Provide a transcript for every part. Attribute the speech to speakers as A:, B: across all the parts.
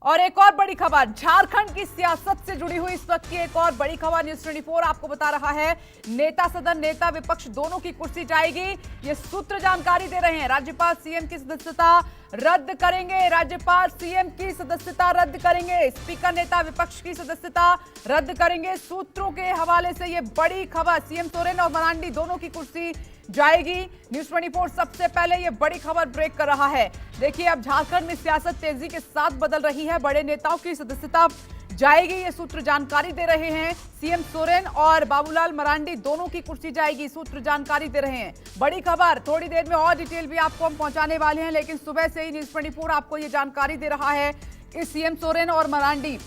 A: और एक और बड़ी खबर झारखंड की सियासत से जुड़ी हुई इस वक्त की एक और बड़ी खबर न्यूज़ 24 आपको बता रहा है। नेता सदन नेता विपक्ष दोनों की कुर्सी जाएगी, ये सूत्र जानकारी दे रहे हैं। राज्यपाल सीएम की सदस्यता रद्द करेंगे, राज्यपाल सीएम की सदस्यता रद्द करेंगे, स्पीकर नेता विपक्ष की सदस्यता रद्द करेंगे। सूत्रों के हवाले से ये बड़ी खबर, सीएम सोरेन और मरांडी दोनों की कुर्सी जाएगी। न्यूज़ 24 सबसे पहले ये बड़ी खबर ब्रेक कर रहा है। देखिए, अब झारखंड में सियासत तेजी के साथ बदल रही है, बड़े नेताओं की सदस्यता जाएगी, ये सूत्र जानकारी दे रहे हैं। सीएम सोरेन और बाबूलाल मरांडी दोनों की कुर्सी जाएगी, सूत्र जानकारी दे रहे हैं। बड़ी खबर, थोड़ी देर में और डिटेल भी आपको हम पहुंचाने वाले हैं, लेकिन सुबह से ही न्यूज़ 24 आपको ये जानकारी दे रहा है कि सीएम सोरेन और मरांडी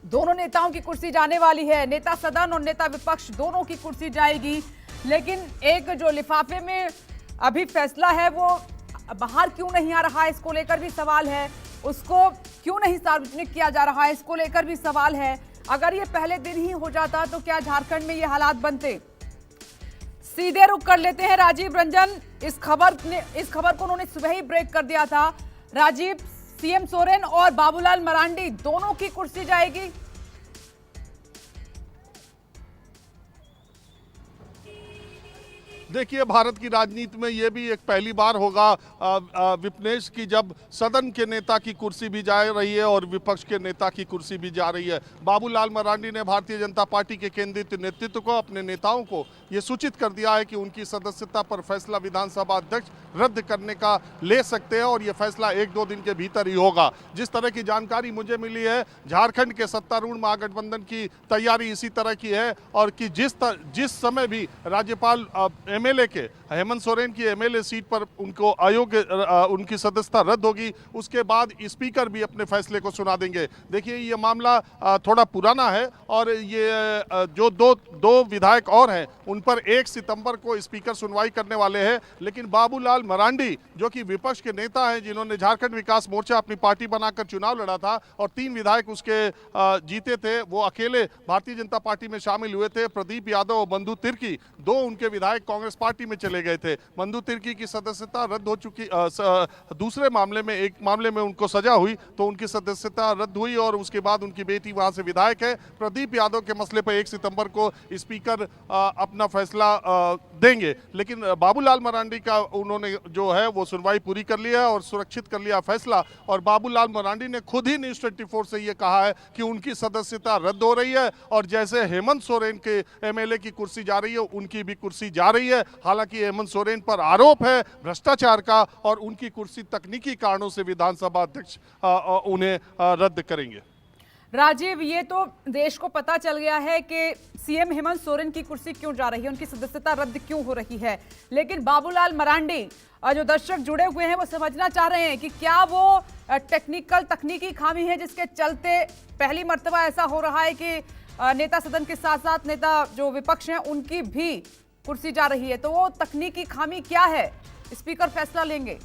A: दोनों नेताओं की कुर्सी जाने वाली है। नेता सदन और नेता विपक्ष दोनों की कुर्सी जाएगी, लेकिन एक जो लिफाफे में अभी फैसला है वो बाहर क्यों नहीं आ रहा है, इसको लेकर भी सवाल है। उसको क्यों नहीं सार्वजनिक किया जा रहा है, इसको लेकर भी सवाल है। अगर ये पहले दिन ही हो जाता तो क्या झारखंड में ये हालात बनते। सीधे रुख कर लेते हैं राजीव रंजन, इस खबर को उन्होंने सुबह ही ब्रेक कर दिया था। राजीव, सीएम सोरेन और बाबूलाल मरांडी दोनों की कुर्सी जाएगी।
B: देखिए, भारत की राजनीति में ये भी एक पहली बार होगा विपनेश की जब सदन के नेता की कुर्सी भी जा रही है और विपक्ष के नेता की कुर्सी भी जा रही है। बाबूलाल मरांडी ने भारतीय जनता पार्टी के केंद्रीय नेतृत्व को, अपने नेताओं को ये सूचित कर दिया है कि उनकी सदस्यता पर फैसला विधानसभा अध्यक्ष रद्द करने का ले सकते हैं और ये फैसला 1-2 दिन के भीतर ही होगा। जिस तरह की जानकारी मुझे मिली है, झारखंड के सत्तारूढ़ महागठबंधन की तैयारी इसी तरह की है और कि जिस समय भी राज्यपाल एमएलए के हेमंत सोरेन की एमएलए सीट पर उनको अयोग्य उनकी सदस्यता रद्द होगी, उसके बाद स्पीकर भी अपने फैसले को सुना देंगे। देखिए, ये मामला थोड़ा पुराना है और ये जो दो विधायक और हैं उन पर 1 सितंबर को स्पीकर सुनवाई करने वाले हैं, लेकिन बाबूलाल मरांडी जो कि विपक्ष के नेता हैं, जिन्होंने झारखंड विकास मोर्चा अपनी पार्टी बनाकर चुनाव लड़ा था और 3 विधायक उसके जीते थे, वो अकेले भारतीय जनता पार्टी में शामिल हुए थे। प्रदीप यादव और बंधु तिर्की 2 उनके विधायक कांग्रेस पार्टी में चले गए थे। बंधु तिर्की की सदस्यता रद्द हो चुकी, दूसरे मामले में, एक मामले में उनको सजा हुई तो उनकी सदस्यता रद्द हुई और उसके बाद उनकी बेटी वहां से विधायक है। प्रदीप यादव के मसले पर 1 सितंबर को स्पीकर अपना फैसला देंगे, लेकिन बाबूलाल मरांडी का उन्होंने जो है वो सुनवाई पूरी कर लिया और सुरक्षित कर लिया फैसला। और बाबूलाल मरांडी ने खुद ही न्यूज़ 24 से ये कहा है कि उनकी सदस्यता रद्द हो रही है और जैसे हेमंत सोरेन के एमएलए की कुर्सी जा रही है, उनकी भी कुर्सी जा रही है। हालांकि हेमंत सोरेन पर आरोप है भ्रष्टाचार का और उनकी कुर्सी तकनीकी कारणों से विधानसभा अध्यक्ष उन्हें रद्द करेंगे।
A: राजीव, ये तो देश को पता चल गया है कि सीएम हेमंत सोरेन की कुर्सी क्यों जा रही है, उनकी सदस्यता रद्द क्यों हो रही है, लेकिन बाबूलाल मरांडी जो दर्शक जुड़े हुए हैं वो समझना चाह रहे हैं कि क्या वो तकनीकी खामी है जिसके चलते पहली मर्तबा ऐसा हो रहा है कि नेता सदन के साथ साथ नेता जो विपक्ष हैं उनकी भी कुर्सी जा रही है। तो वो तकनीकी खामी क्या है, स्पीकर फैसला लेंगे।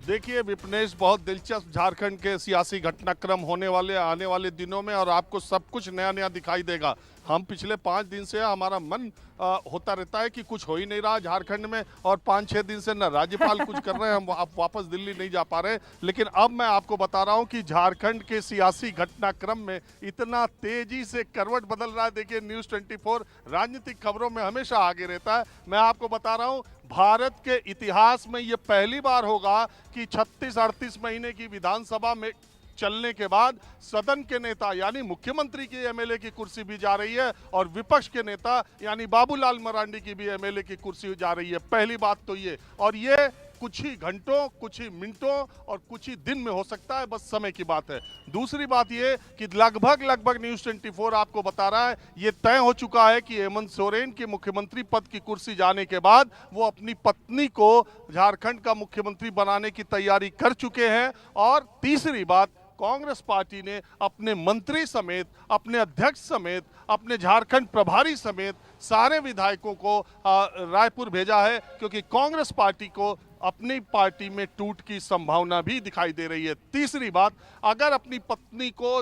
B: देखिए विपनेश, बहुत दिलचस्प झारखंड के सियासी घटनाक्रम होने वाले आने वाले दिनों में और आपको सब कुछ नया नया दिखाई देगा। हम पिछले 5 दिन से हमारा मन होता रहता है कि कुछ हो ही नहीं रहा झारखंड में और 5-6 दिन से न राज्यपाल कुछ कर रहे हैं, हम वापस दिल्ली नहीं जा पा रहे। लेकिन अब मैं आपको बता रहा हूं कि झारखंड के सियासी घटनाक्रम में इतना तेजी से करवट बदल रहा है। देखिए, न्यूज़ 24 राजनीतिक खबरों में हमेशा आगे रहता है। मैं आपको बता रहा हूं, भारत के इतिहास में ये पहली बार होगा कि 36-38 महीने की विधानसभा में चलने के बाद सदन के नेता यानी मुख्यमंत्री की एमएलए की कुर्सी भी जा रही है और विपक्ष के नेता यानी बाबूलाल मरांडी की भी एमएलए की कुर्सी जा रही है। पहली बात तो ये, और ये कुछ ही घंटों, कुछ ही मिनटों और कुछ ही दिन में हो सकता है, बस समय की बात है। दूसरी बात ये कि लगभग न्यूज़ 24 आपको बता रहा है, ये तय हो चुका है कि हेमंत सोरेन की मुख्यमंत्री पद की कुर्सी जाने के बाद वो अपनी पत्नी को झारखंड का मुख्यमंत्री बनाने की तैयारी कर चुके हैं। और तीसरी बात, कांग्रेस पार्टी ने अपने मंत्री समेत, अपने अध्यक्ष समेत, अपने झारखंड प्रभारी समेत सारे विधायकों को रायपुर भेजा है, क्योंकि कांग्रेस पार्टी को अपनी पार्टी में टूट की संभावना भी दिखाई दे रही है। तीसरी बात, अगर अपनी पत्नी को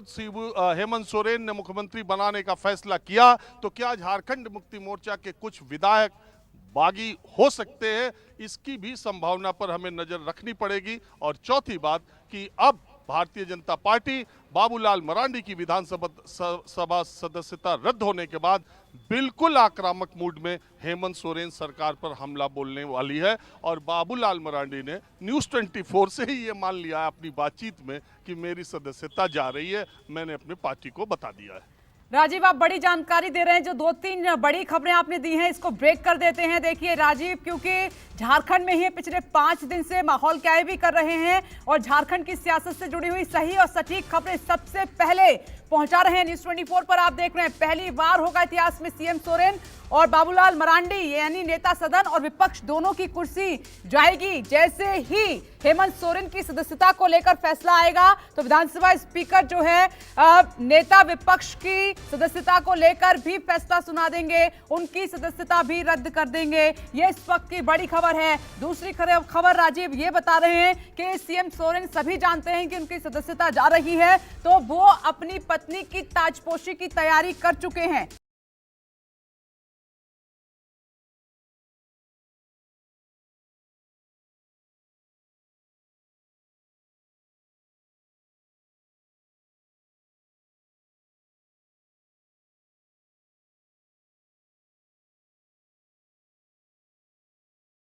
B: हेमंत सोरेन ने मुख्यमंत्री बनाने का फैसला किया तो क्या झारखंड मुक्ति मोर्चा के कुछ विधायक बागी हो सकते हैं, इसकी भी संभावना पर हमें नजर रखनी पड़ेगी। और चौथी बात कि अब भारतीय जनता पार्टी बाबूलाल मरांडी की विधानसभा सदस्यता रद्द होने के बाद बिल्कुल आक्रामक मूड में हेमंत सोरेन सरकार पर हमला बोलने वाली है। और बाबूलाल मरांडी ने न्यूज़ 24 से ही ये मान लिया है अपनी बातचीत में कि मेरी सदस्यता जा रही है, मैंने अपनी पार्टी को बता दिया है।
A: राजीव, आप बड़ी जानकारी दे रहे हैं। जो 2-3 बड़ी खबरें आपने दी हैं, इसको ब्रेक कर देते हैं। देखिए राजीव, क्योंकि झारखंड में ही पिछले 5 दिन से माहौल क्या भी कर रहे हैं और झारखंड की सियासत से जुड़ी हुई सही और सटीक खबरें सबसे पहले पहुंचा रहे हैं न्यूज़ 24 पर। आप देख रहे हैं, पहली बार होगा इतिहास में सीएम सोरेन और बाबूलाल मरांडी यानी नेता सदन और विपक्ष दोनों की कुर्सी जाएगी। जैसे ही हेमंत सोरेन की सदस्यता को लेकर फैसला आएगा तो विधानसभा स्पीकर जो है नेता विपक्ष की सदस्यता को लेकर भी फैसला सुना देंगे, उनकी सदस्यता भी रद्द कर देंगे। ये इस वक्त की बड़ी खबर है। दूसरी खबर राजीव ये बता रहे हैं कि सीएम सोरेन सभी जानते हैं कि उनकी सदस्यता जा रही है, तो वो अपनी पत्नी की ताजपोशी की तैयारी कर चुके हैं।